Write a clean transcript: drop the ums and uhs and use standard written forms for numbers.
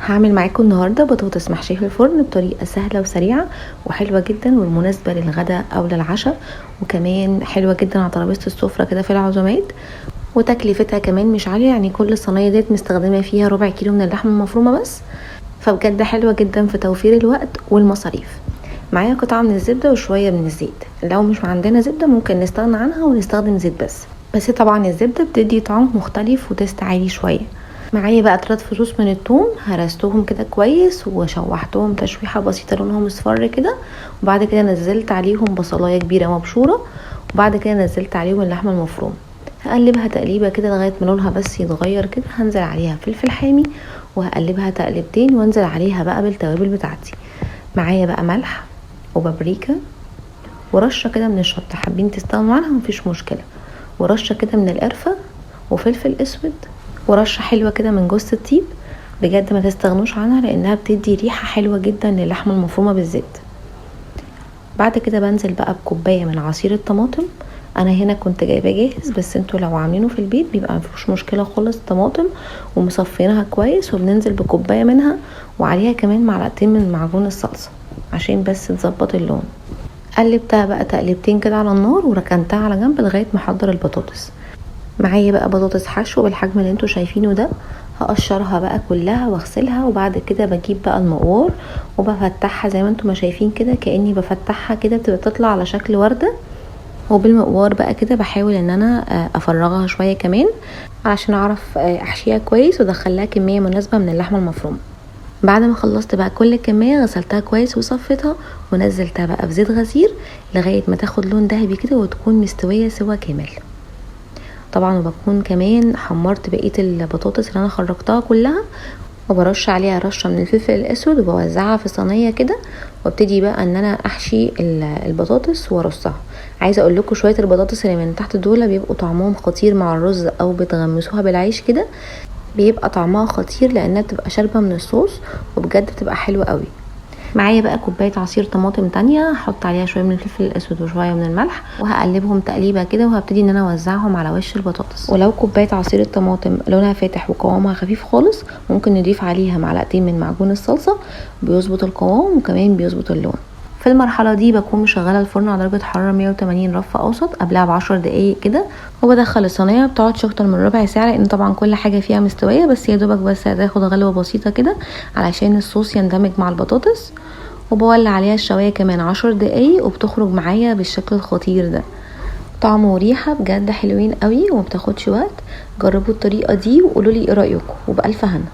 هعمل معاكم النهارده بطاطس محشيه في الفرن بطريقه سهله وسريعه وحلوه جدا ومناسبه للغداء او للعشاء، وكمان حلوه جدا على ترابيزه السفره كده في العزومات، وتكلفتها كمان مش عاليه. يعني كل صينيه ديت مستخدمه فيها ربع كيلو من اللحمه المفرومه بس، فبجد حلوه جدا في توفير الوقت والمصاريف. معايا قطعه من الزبده وشويه من الزيت، لو مش عندنا زبده ممكن نستغنى عنها ونستخدم زيت بس طبعا الزبده بتدي طعم مختلف وتست عالي شويه. معايا بقى 3 فصوص من الثوم، هرستهم كده كويس وشوحتهم تشويحه بسيطه لونهم اصفر كده، وبعد كده نزلت عليهم بصلايه كبيره مبشوره، وبعد كده نزلت عليهم اللحمه المفرومه. هقلبها تقليبه كده لغايه ما لونها بس يتغير كده. هنزل عليها فلفل حامي وهقلبها تقلبتين، وانزل عليها بقى بالتوابل بتاعتي. معايا بقى ملح وبابريكا ورشه كده من الشطه، حابين تستغنوا عنها مفيش مشكله، ورشه كده من القرفه وفلفل اسود، ورشه حلوه كده من جوز الطيب. بجد ما تستغنوش عنها لانها بتدي ريحه حلوه جدا للحمه المفرومه بالزيت. بعد كده بنزل بقى بكوبايه من عصير الطماطم. انا هنا كنت جايباه جاهز، بس انتوا لو عاملينه في البيت بيبقى مفيش مشكله خالص. طماطم ومصفينها كويس، وبننزل بكوبايه منها وعليها كمان معلقتين من معجون الصلصه عشان بس تظبط اللون. قلبتها بقى تقلبتين كده على النار وركنتها على جنب لغايه ما احضر البطاطس. معايا بقى بطاطس حشو بالحجم اللي انتوا شايفينه ده، هقشرها بقى كلها واغسلها، وبعد كده بجيب بقى المقوار وبفتحها زي ما انتوا ما شايفين كده، كاني بفتحها كده بتبقى تطلع على شكل ورده. وبالمقوار بقى كده بحاول ان انا افرغها شويه كمان علشان اعرف احشيها كويس وادخلها كميه مناسبه من اللحمه المفرومه. بعد ما خلصت بقى كل الكميه غسلتها كويس وصفيتها ونزلتها بقى في زيت غزير لغايه ما تاخد لون ذهبي كده وتكون مستويه سوا كامل. طبعا وبكون كمان حمرت بقيه البطاطس اللي انا خرجتها كلها، وبرش عليها رشه من الفلفل الاسود وبوزعها في صينيه كده، وابتدي بقى ان انا احشي البطاطس وارصها. عايزه اقول لكم شويه البطاطس اللي من تحت دول بيبقوا طعمهم خطير مع الرز، او بتغمسوها بالعيش كده بيبقى طعمها خطير لانها بتبقى شاربه من الصوص، وبجد بتبقى حلوه قوي. معايا بقى كوبايه عصير طماطم تانية، هحط عليها شويه من الفلفل الاسود وشويه من الملح، وهقلبهم تقليبه كده، وهبتدي ان انا اوزعهم على وش البطاطس. ولو كوبايه عصير الطماطم لونها فاتح وقوامها خفيف خالص، ممكن نضيف عليها معلقتين من معجون الصلصه، بيظبط القوام وكمان بيظبط اللون. في المرحله دي بكون مشغله الفرن على درجه حراره 180 رف اوسط قبلها ب10 دقايق كده، وبدخل الصينيه. بتقعدش اكتر من ربع ساعه لان طبعا كل حاجه فيها مستويه، بس يا دوبك بس هتاخد غلوه بسيطه كده علشان الصوص يندمج مع البطاطس. وبولع عليها الشوايه كمان 10 دقايق، وبتخرج معايا بالشكل الخطير ده. طعم وريحه بجد حلوين قوي ومبتاخدش وقت. جربوا الطريقه دي وقولوا لي ايه رايكم، وبألف هنا.